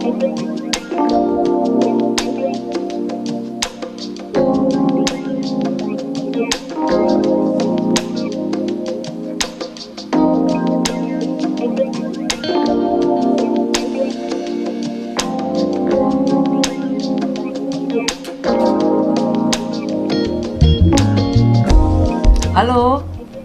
Halo,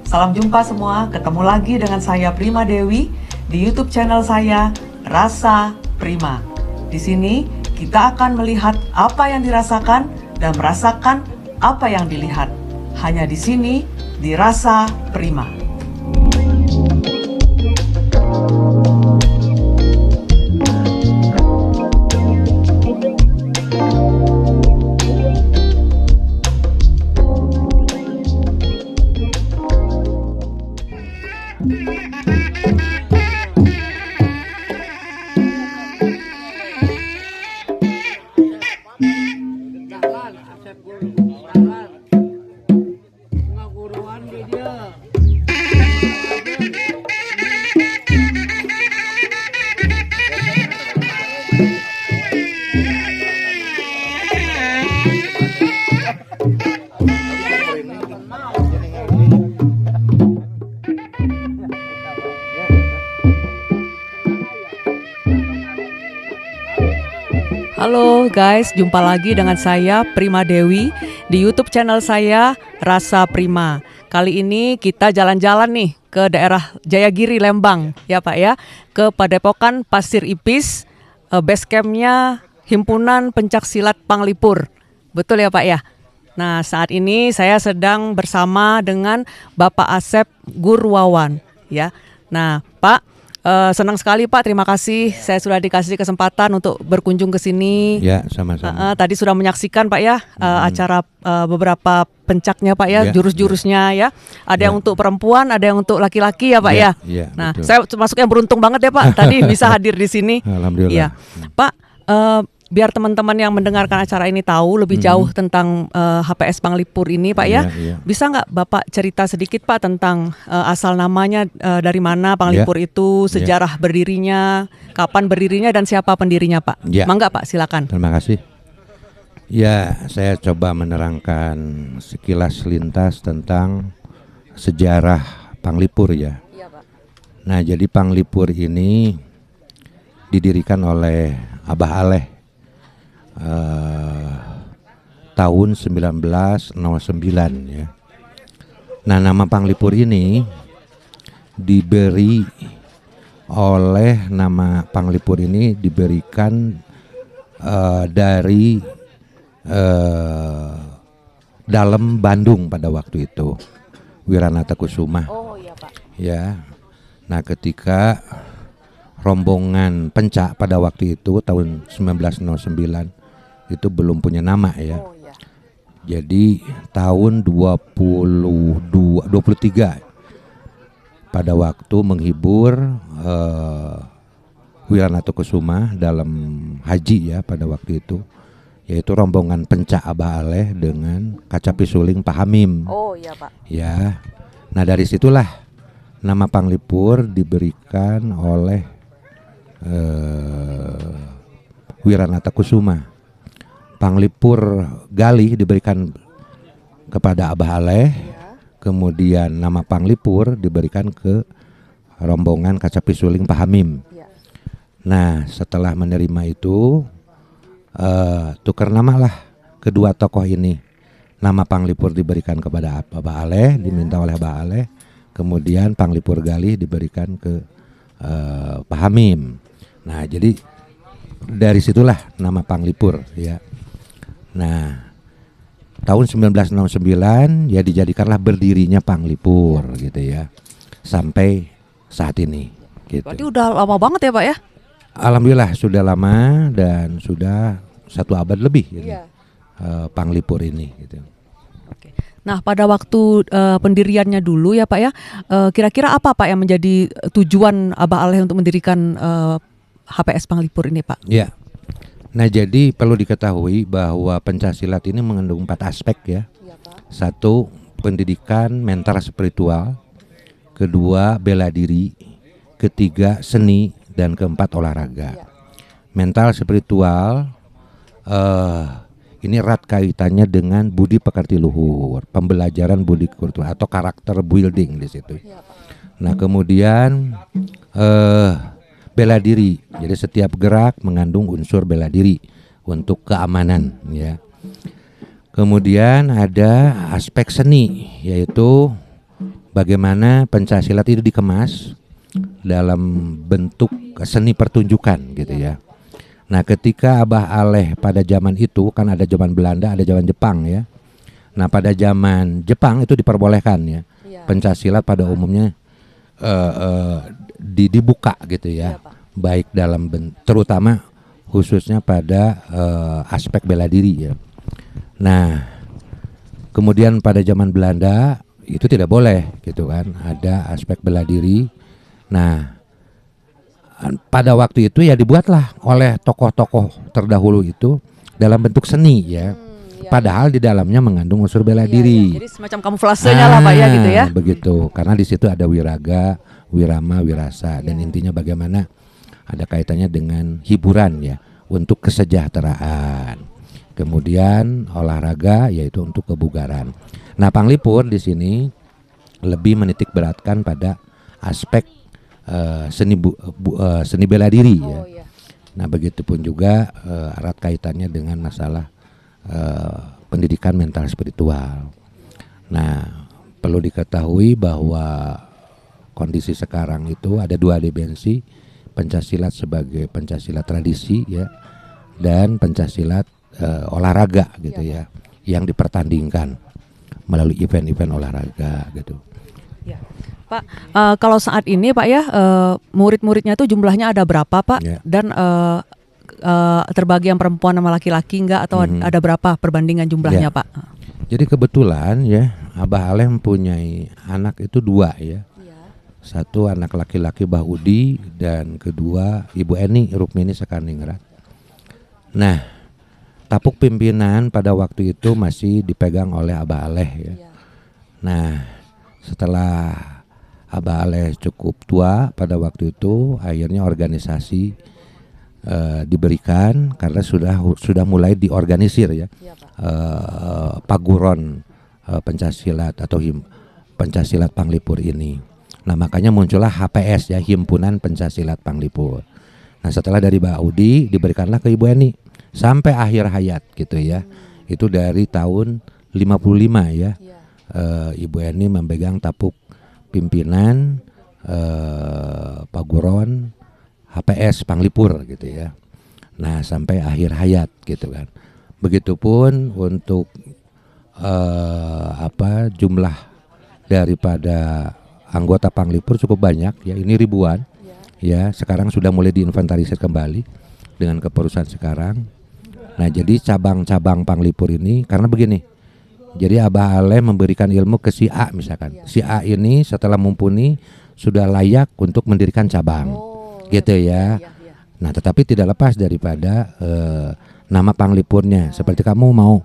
salam jumpa semua. Ketemu lagi dengan saya Prima Dewi di YouTube channel saya Rasa Prima. Di sini kita akan melihat apa yang dirasakan dan merasakan apa yang dilihat. Hanya di sini di Rasa Prima. Halo guys, jumpa lagi dengan saya Prima Dewi di YouTube channel saya Rasa Prima. Kali ini kita jalan-jalan nih ke daerah Jayagiri, Lembang ya Pak ya, ke Padepokan Pasir Ipis, base campnya Himpunan Pencaksilat Panglipur. Betul ya Pak ya? Nah saat ini saya sedang bersama dengan Bapak Asep Gurwawan ya. Nah Pak, senang sekali Pak, terima kasih saya sudah dikasih kesempatan untuk berkunjung ke sini. Ya, sama-sama. Tadi sudah menyaksikan Pak ya acara beberapa pencaknya Pak ya, jurus-jurusnya ya. Ada yang untuk perempuan, ada yang untuk laki-laki ya Pak ya. Nah, betul. Saya termasuk yang beruntung banget ya Pak tadi bisa hadir di sini. Alhamdulillah. Ya. Pak, biar teman-teman yang mendengarkan acara ini tahu lebih jauh tentang HPS Panglipur ini Pak ya. Bisa nggak Bapak cerita sedikit Pak tentang asal namanya, dari mana Panglipur itu, sejarah berdirinya, kapan berdirinya dan siapa pendirinya Pak? Mangga Pak, silakan. Terima kasih. Ya, saya coba menerangkan sekilas lintas tentang sejarah Panglipur ya. Iya Pak. Nah, jadi Panglipur ini didirikan oleh Abah Aleh tahun 1909 ya. Nah, nama Panglipur ini diberi oleh nama Panglipur ini diberikan dari dalam Bandung pada waktu itu, Wiranata Kusuma. Oh iya Pak. Ya. Nah, ketika rombongan Pencak pada waktu itu tahun 1909 itu belum punya nama ya. Oh, iya. Jadi tahun 23 pada waktu menghibur Wiranata Kusuma dalam haji ya pada waktu itu, yaitu rombongan Pencak Abah Aleh dengan Kacapi Suling Pak Hamim. Oh iya Pak. Ya. Nah, dari situlah nama Panglipur diberikan oleh Wiranata Kusuma. Panglipur Galih diberikan kepada Abah Aleh, kemudian nama Panglipur diberikan ke rombongan Kacapi Suling Pak Hamim. Nah, setelah menerima itu tukar nama lah kedua tokoh ini. Nama Panglipur diberikan kepada Abah Aleh, diminta oleh Abah Aleh, kemudian Panglipur Galih diberikan ke Pak Hamim. Nah, jadi dari situlah nama Panglipur ya. Nah, tahun 1969 ya dijadikanlah berdirinya Panglipur gitu ya, sampai saat ini gitu. Berarti udah lama banget ya Pak ya? Alhamdulillah sudah lama dan sudah 1 abad lebih gitu. Panglipur ini gitu. Oke. Nah, pada waktu pendiriannya dulu ya Pak ya, kira-kira apa Pak yang menjadi tujuan Abah Aleh untuk mendirikan HPS Panglipur ini Pak? Ya. Nah, jadi perlu diketahui bahwa pencaksilat ini mengandung 4 aspek ya. Satu, pendidikan mental spiritual. Kedua, bela diri. Ketiga, seni. Dan keempat, olahraga. mental spiritual ini erat kaitannya dengan budi pekerti luhur, pembelajaran budi pekerti luhur, atau karakter building di situ. Nah kemudian bela diri, jadi setiap gerak mengandung unsur bela diri untuk keamanan ya. Kemudian ada aspek seni, yaitu bagaimana pencaksilat itu dikemas dalam bentuk seni pertunjukan gitu ya. Nah ketika Abah Aleh pada zaman itu kan ada zaman Belanda, ada zaman Jepang ya. Nah pada zaman Jepang itu diperbolehkan ya, pencaksilat pada umumnya dibuka gitu ya, baik dalam terutama khususnya pada aspek bela diri ya. Nah kemudian pada zaman Belanda itu tidak boleh gitu kan, ada aspek bela diri. Nah pada waktu itu ya dibuatlah oleh tokoh-tokoh terdahulu itu dalam bentuk seni ya. Padahal di dalamnya mengandung unsur bela diri. Jadi semacam kamuflasenya lah Pak ya gitu ya. Begitu, karena di situ ada wiraga, wirama, wirasa, dan intinya bagaimana ada kaitannya dengan hiburan ya, untuk kesejahteraan. Kemudian olahraga yaitu untuk kebugaran. Nah Panglipur di sini lebih menitik beratkan pada aspek seni bela diri ya. Nah begitupun juga erat kaitannya dengan masalah pendidikan mental spiritual. Nah perlu diketahui bahwa kondisi sekarang itu ada dua dimensi, pencaksilat sebagai pencaksilat tradisi ya, dan pencaksilat olahraga gitu ya, yang dipertandingkan melalui event-event olahraga gitu. Ya. Pak, kalau saat ini Pak ya, murid-muridnya itu jumlahnya ada berapa Pak? Ya. Dan terbagi yang perempuan sama laki-laki enggak, atau ada berapa perbandingan jumlahnya Pak? Jadi kebetulan ya Abah Aleh mempunyai anak itu dua ya. Satu anak laki-laki Bah Udi, dan kedua Ibu Eni Rukmini Sekarningrat. Nah tapuk pimpinan pada waktu itu masih dipegang oleh Abah Aleh ya. Nah setelah Abah Aleh cukup tua pada waktu itu, akhirnya organisasi diberikan karena sudah mulai diorganisir ya, paguron pencaksilat atau pencaksilat Panglipur ini. Nah makanya muncullah HPS ya, Himpunan Pencaksilat Panglipur. Nah setelah dari Mbak Udi diberikanlah ke Ibu Eni sampai akhir hayat gitu ya. Itu dari tahun 55 ya. Ibu Eni memegang tapuk pimpinan paguron HPS Panglipur gitu ya. Nah sampai akhir hayat gitu kan. Begitupun untuk jumlah daripada anggota Panglipur cukup banyak ya, ini ribuan ya. Sekarang sudah mulai diinventarisir kembali dengan kepengurusan sekarang. Nah jadi cabang-cabang Panglipur ini karena begini, jadi Abah Aleh memberikan ilmu ke si A misalkan, si A ini setelah mumpuni sudah layak untuk mendirikan cabang gitu ya. Nah tetapi tidak lepas daripada nama Panglipurnya. Seperti kamu mau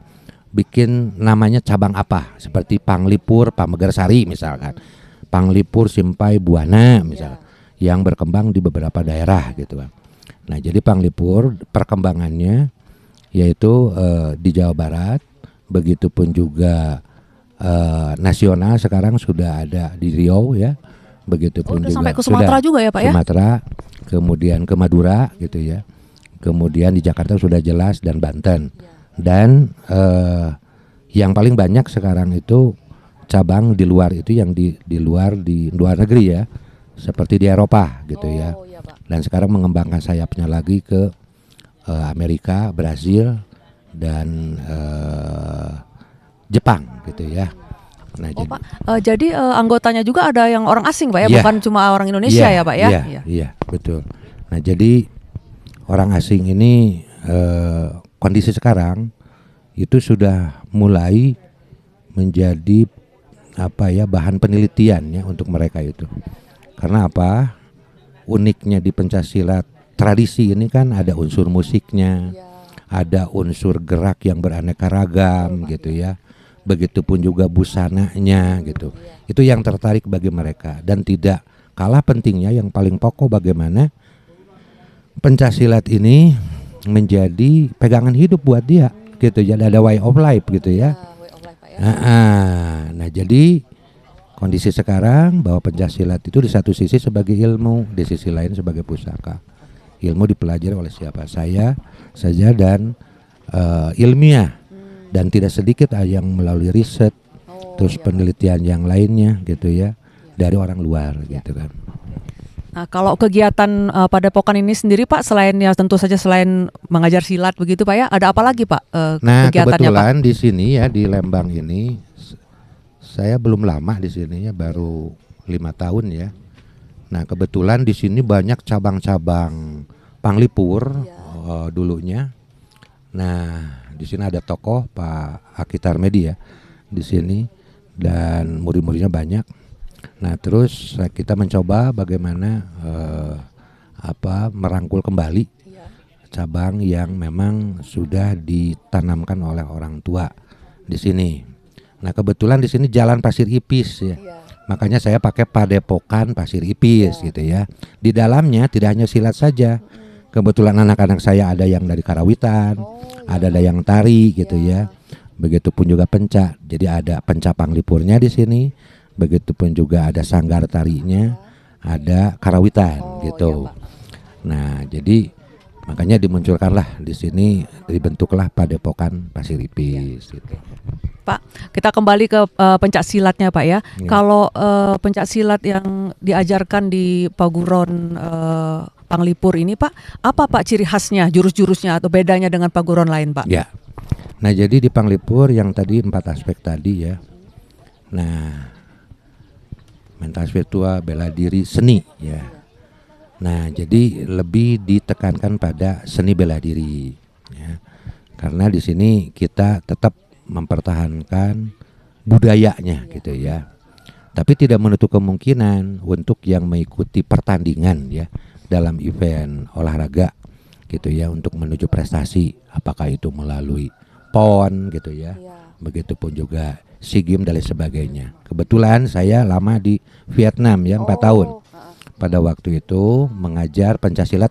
bikin namanya cabang apa, seperti Panglipur Pamegarsari misalkan, Panglipur Simpai Buana misalkan, yang berkembang di beberapa daerah gitu kan. Nah jadi Panglipur perkembangannya yaitu di Jawa Barat, begitupun juga nasional sekarang sudah ada di Riau ya, begitupun juga sampai ke Sumatera juga ya Pak ya. Sumatera, kemudian ke Madura gitu ya, kemudian di Jakarta sudah jelas, dan Banten, dan yang paling banyak sekarang itu cabang di luar itu yang di luar negeri ya, seperti di Eropa gitu ya. Dan sekarang mengembangkan sayapnya lagi ke Amerika, Brazil, dan Jepang gitu ya. Nah, jadi anggotanya juga ada yang orang asing Pak ya, bukan cuma orang Indonesia ya Pak ya? Iya, betul. Nah jadi orang asing ini kondisi sekarang itu sudah mulai menjadi bahan penelitian ya untuk mereka itu. Karena apa? Uniknya di pencaksilat tradisi ini kan ada unsur musiknya, ada unsur gerak yang beraneka ragam gitu ya. Begitupun juga busananya gitu. Itu yang tertarik bagi mereka, dan tidak kalah pentingnya yang paling pokok bagaimana pencaksilat ini menjadi pegangan hidup buat dia gitu. Jadi ada way of life gitu ya. Way of life, Pak, ya. Nah jadi kondisi sekarang bahwa pencaksilat itu di satu sisi sebagai ilmu, di sisi lain sebagai pusaka. Ilmu dipelajari oleh siapa saja dan ilmiah, dan tidak sedikit yang melalui riset, terus penelitian yang lainnya gitu ya, dari orang luar gitu kan. Nah, kalau kegiatan Padepokan ini sendiri Pak, selain ya tentu saja selain mengajar silat begitu Pak ya, ada apa lagi Pak Nah kegiatannya Pak? kebetulan di sini ya di Lembang ini, saya belum lama di sini ya, baru 5 tahun ya. Nah kebetulan di sini banyak cabang-cabang Panglipur dulunya. Nah di sini ada tokoh Pak Aki Tarmedi ya di sini, dan murid-muridnya banyak. Nah terus kita mencoba bagaimana merangkul kembali cabang yang memang sudah ditanamkan oleh orang tua di sini. Nah kebetulan di sini Jalan Pasir Ipis ya. Makanya saya pakai Padepokan Pasir Ipis gitu ya. Di dalamnya tidak hanya silat saja. Kebetulan anak-anak saya ada yang dari karawitan, ada yang tari gitu ya. Begitupun juga penca. Jadi ada penca Panglipurnya di sini. Begitupun juga ada sanggar tarinya, ada karawitan gitu. Nah, jadi makanya dimunculkanlah di sini, dibentuklah Padepokan Pasir Ipis gitu. Pak, kita kembali ke pencak silatnya Pak ya. Kalau pencak silat yang diajarkan di Paguron Panglipur ini Pak, apa Pak ciri khasnya, jurus-jurusnya atau bedanya dengan paguron lain Pak? Ya. Nah, jadi di Panglipur yang tadi 4 aspek tadi ya. Nah, mental spiritual, bela diri, seni ya. Nah, jadi lebih ditekankan pada seni bela diri ya. Karena di sini kita tetap mempertahankan budayanya gitu ya. Tapi tidak menutup kemungkinan untuk yang mengikuti pertandingan ya dalam event olahraga gitu ya, untuk menuju prestasi, apakah itu melalui PON gitu ya. Begitupun juga SEA Games dan lain sebagainya. Kebetulan saya lama di Vietnam ya 4 tahun. Pada waktu itu mengajar pencasilat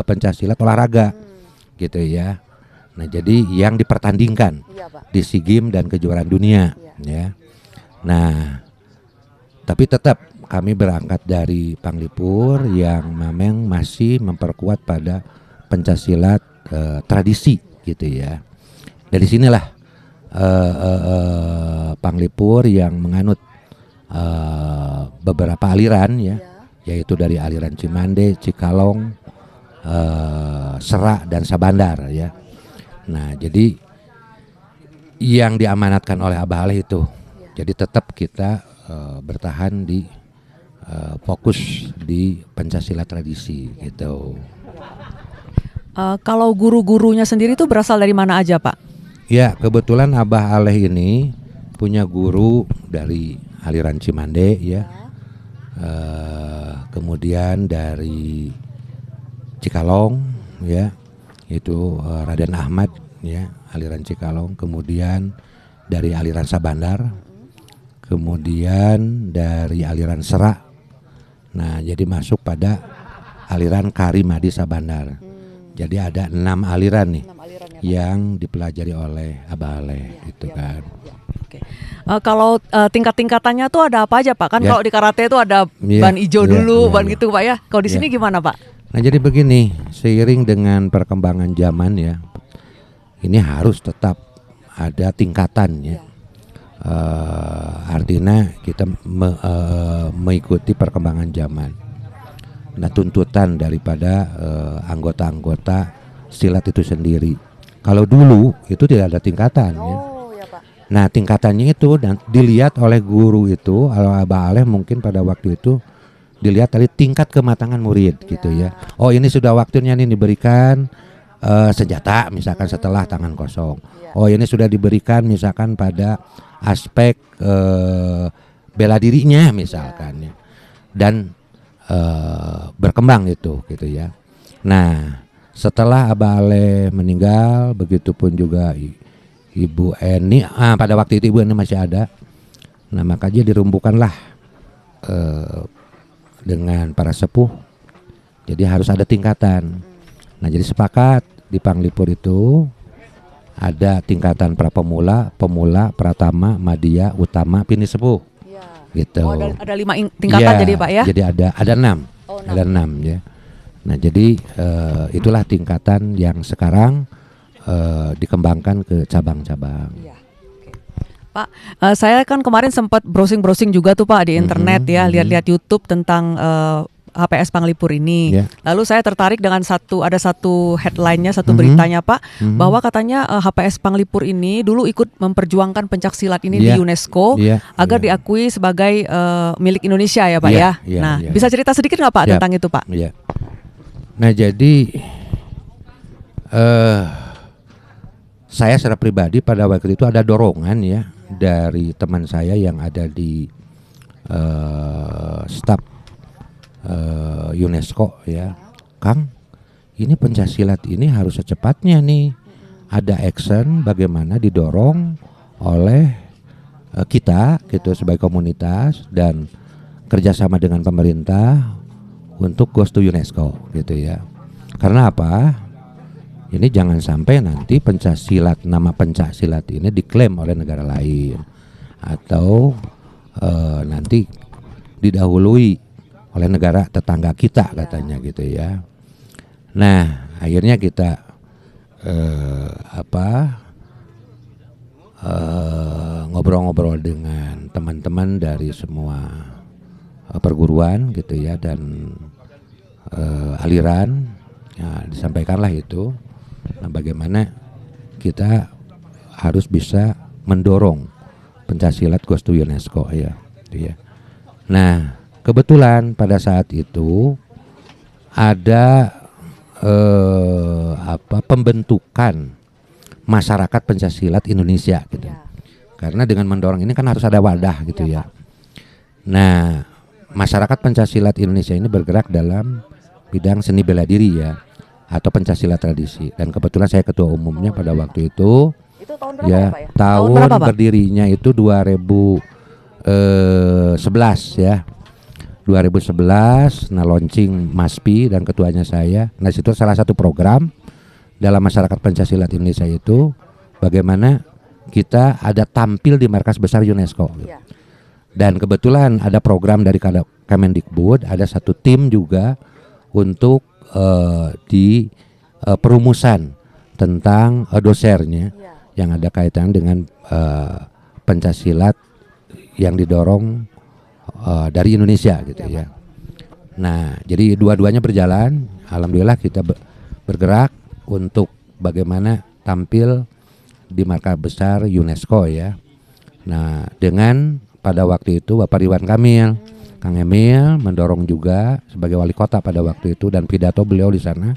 pencasilat olahraga gitu ya. Nah jadi yang dipertandingkan di SEA Games dan kejuaraan dunia ya. Nah tapi tetap kami berangkat dari Panglipur yang memang masih memperkuat pada pencasilat tradisi gitu ya. Dari sinilah Panglipur yang menganut beberapa aliran ya, yaitu dari aliran Cimande, Cikalong, Serak dan Sabandar ya. Nah jadi yang diamanatkan oleh Abah Aleh itu, jadi tetap kita bertahan di fokus di pencasilat tradisi gitu. Kalau guru-gurunya sendiri itu berasal dari mana aja Pak? Ya kebetulan Abah Aleh ini punya guru dari aliran Cimande ya, kemudian dari Cikalong ya, itu Raden Ahmad ya, aliran Cikalong, kemudian dari aliran Sabandar, kemudian dari aliran Serak. Nah jadi masuk pada aliran Karimadi Sabandar. Jadi ada 6 aliran nih yang dipelajari oleh Abah Aleh gitu kan. Oke. Kalau tingkat-tingkatannya tuh ada apa aja Pak? Kan kalau di karate itu ada ban hijau dulu, ban gitu Pak ya. Kalau di sini gimana Pak? Nah jadi begini, seiring dengan perkembangan zaman ya, ini harus tetap ada tingkatannya. Artinya kita mengikuti perkembangan zaman. Nah tuntutan daripada anggota-anggota silat itu sendiri. Kalau dulu itu tidak ada tingkatan ya. Nah tingkatannya itu dan dilihat oleh guru itu, kalau Abah Aleh mungkin pada waktu itu dilihat dari tingkat kematangan murid gitu ya. Oh ini sudah waktunya nih diberikan senjata misalkan setelah tangan kosong. Oh ini sudah diberikan misalkan pada aspek bela dirinya misalkan ya. Dan berkembang itu gitu ya. Nah setelah Abah Aleh meninggal, begitupun juga Ibu Eni, pada waktu itu Ibu Eni masih ada. Nah makanya dirumbukanlah dengan para sepuh Jadi harus ada tingkatan. Nah, jadi sepakat di Panglipur itu ada tingkatan prapemula, pemula, pratama, madya, utama, pini sepuh. Gitu. Oh, ada 5 tingkatan jadi Pak ya? Jadi ada 6. Ada 6 ya. Nah, jadi itulah tingkatan yang sekarang dikembangkan ke cabang-cabang. Pak, saya kan kemarin sempat browsing-browsing juga tuh Pak di internet ya, lihat-lihat YouTube tentang HPS Panglipur ini. Lalu saya tertarik dengan ada satu headline-nya, satu beritanya Pak, bahwa katanya HPS Panglipur ini dulu ikut memperjuangkan pencaksilat ini di UNESCO agar diakui sebagai milik Indonesia ya Pak ya. Nah, bisa cerita sedikit nggak Pak tentang itu Pak? Nah, jadi saya secara pribadi pada waktu itu ada dorongan ya dari teman saya yang ada di staf UNESCO ya, Kang, ini pencaksilat ini harus secepatnya nih ada action bagaimana didorong oleh kita gitu sebagai komunitas dan kerjasama dengan pemerintah untuk goes to UNESCO gitu ya. Karena apa? Ini jangan sampai nanti nama pencaksilat ini diklaim oleh negara lain atau nanti didahului oleh negara tetangga kita katanya gitu ya. Nah, akhirnya kita ngobrol-ngobrol dengan teman-teman dari semua perguruan gitu ya dan aliran ya, disampaikanlah itu. Nah, bagaimana kita harus bisa mendorong pencaksilat goes to UNESCO ya, gitu ya. Nah, kebetulan pada saat itu ada pembentukan masyarakat pencaksilat Indonesia gitu. Karena dengan mendorong ini kan harus ada wadah gitu ya. Nah, masyarakat pencaksilat Indonesia ini bergerak dalam bidang seni bela diri ya atau pencaksilat tradisi. Dan kebetulan saya ketua umumnya pada waktu itu. Itu tahun berapa ya Pak ya? Tahun berdirinya itu 2011 ya. 2011, nah launching MASPI dan ketuanya saya. Nah, situ salah satu program dalam masyarakat Pancasila Indonesia itu bagaimana kita ada tampil di markas besar UNESCO. Dan kebetulan ada program dari Kemendikbud, ada satu tim juga untuk di perumusan tentang dosernya yang ada kaitan dengan Pancasilat yang didorong dari Indonesia gitu ya. Nah, jadi dua-duanya berjalan. Alhamdulillah kita bergerak untuk bagaimana tampil di markas besar UNESCO ya. Nah, dengan pada waktu itu Bapak Ridwan Kamil, Kang Emil mendorong juga sebagai wali kota pada waktu itu dan pidato beliau di sana.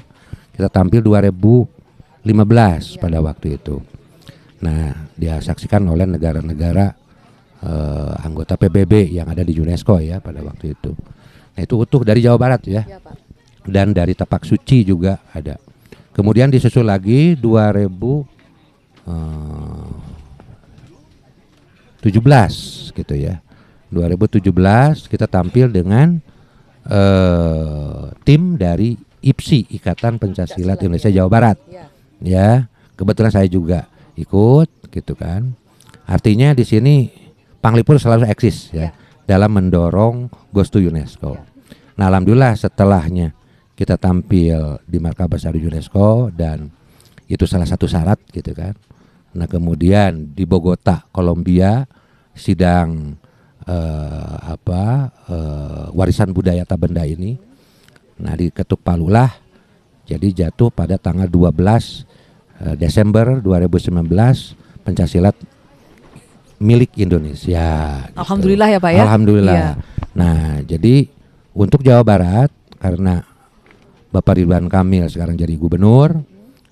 Kita tampil 2015 pada waktu itu. Nah, dia saksikan oleh negara-negara anggota PBB yang ada di UNESCO ya pada waktu itu. Nah, itu utuh dari Jawa Barat ya. Dan dari Tapak Suci juga ada. Kemudian disusul lagi 2017 gitu ya. 2017 kita tampil dengan tim dari IPSI, Ikatan Pencaksilat Indonesia Jawa Barat. Ya, kebetulan saya juga ikut gitu kan. Artinya di sini Panglipur selalu eksis ya dalam mendorong goes to UNESCO. Nah, alhamdulillah setelahnya kita tampil di markas besar UNESCO dan itu salah satu syarat gitu kan. Nah, kemudian di Bogota, Kolombia sidang warisan budaya Tabenda ini. Nah, diketuk palulah jadi jatuh pada tanggal 12 Desember 2019 Pencaksilat milik Indonesia. Alhamdulillah ya Pak ya. Alhamdulillah. Nah, jadi untuk Jawa Barat karena Bapak Ridwan Kamil sekarang jadi gubernur,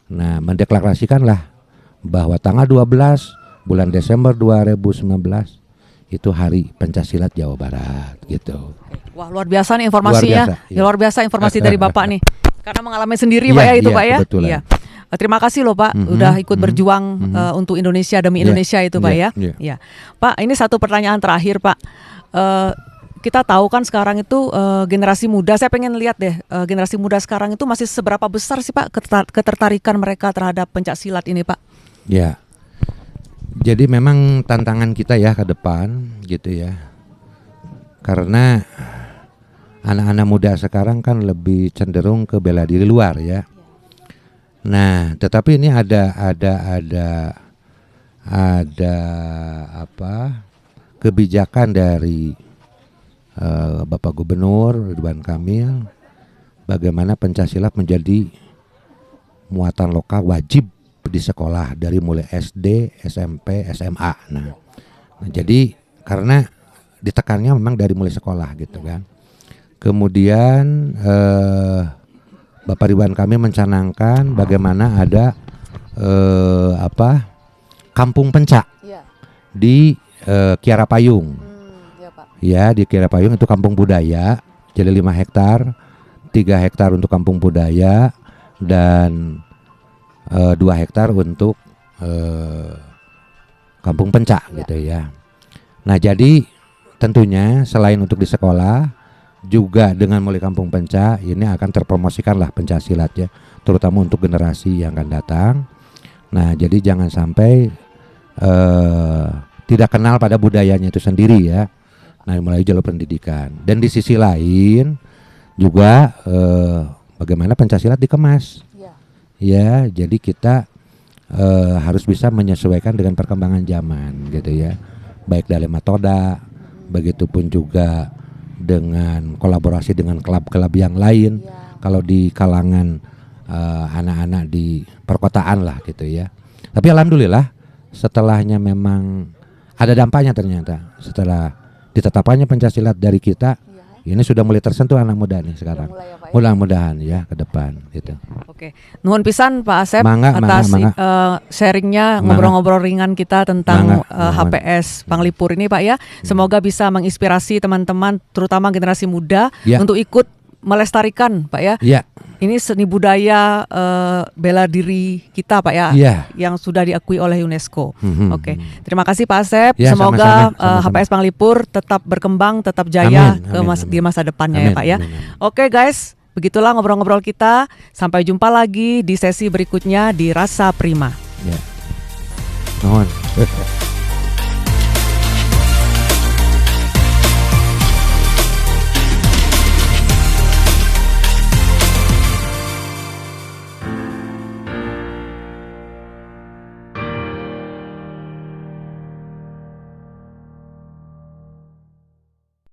nah mendeklarasikanlah bahwa tanggal 12 bulan Desember 2019 itu hari Pencaksilat Jawa Barat gitu. Wah, luar biasa nih informasinya. Luar biasa informasi dari Bapak nih. Karena mengalami sendiri Pak ya itu Pak ya. Iya. Terima kasih loh Pak, udah ikut berjuang untuk Indonesia demi Indonesia itu Pak ya. Pak, ini satu pertanyaan terakhir Pak. kita tahu kan sekarang itu generasi muda, saya pengen lihat deh generasi muda sekarang itu masih seberapa besar sih Pak ketertarikan mereka terhadap pencak silat ini Pak? Ya, jadi memang tantangan kita ya ke depan gitu ya, karena anak-anak muda sekarang kan lebih cenderung ke bela diri luar ya. Nah, tetapi ini ada apa kebijakan dari Bapak Gubernur Ridwan Kamil, bagaimana pencaksilat menjadi muatan lokal wajib di sekolah dari mulai SD, SMP, SMA. Nah, jadi karena ditekannya memang dari mulai sekolah gitu kan. Kemudian Bapak Ridwan Kamil mencanangkan bagaimana ada kampung pencak di Kiara Payung. Ya, di Kiara Payung itu kampung budaya, jadi 5 hektar, 3 hektar untuk kampung budaya dan 2 hektar untuk kampung pencak gitu ya. Nah, jadi tentunya selain untuk di sekolah, juga dengan mulai kampung pencak ini akan terpromosikan lah pencak silat ya, terutama untuk generasi yang akan datang. Nah, jadi jangan sampai tidak kenal pada budayanya itu sendiri ya. Nah, mulai jalur pendidikan. Dan di sisi lain juga bagaimana pencak silat dikemas. Ya, jadi kita harus bisa menyesuaikan dengan perkembangan zaman gitu ya. Baik dalam metode, begitupun juga dengan kolaborasi dengan klub-klub yang lain. Kalau di kalangan anak-anak di perkotaan lah gitu ya. Tapi alhamdulillah setelahnya memang ada dampaknya ternyata. Setelah ditetapkannya pencak silat dari kita, ini sudah mulai tersentuh anak muda nih sekarang. Mudah-mudahan ya ke depan gitu. Oke, nuhun pisan Pak Asep atas sharingnya, ngobrol-ngobrol ringan kita tentang HPS Panglipur ini Pak ya. Semoga bisa menginspirasi teman-teman terutama generasi muda untuk ikut melestarikan Pak ya. Ini seni budaya bela diri kita Pak ya, yang sudah diakui oleh UNESCO. Oke, terima kasih Pak Asep. Semoga HPS Panglipur tetap berkembang, tetap jaya di masa depannya ya Pak ya. Oke guys, begitulah ngobrol-ngobrol kita. Sampai jumpa lagi di sesi berikutnya di Rasa Prima. Nuhun.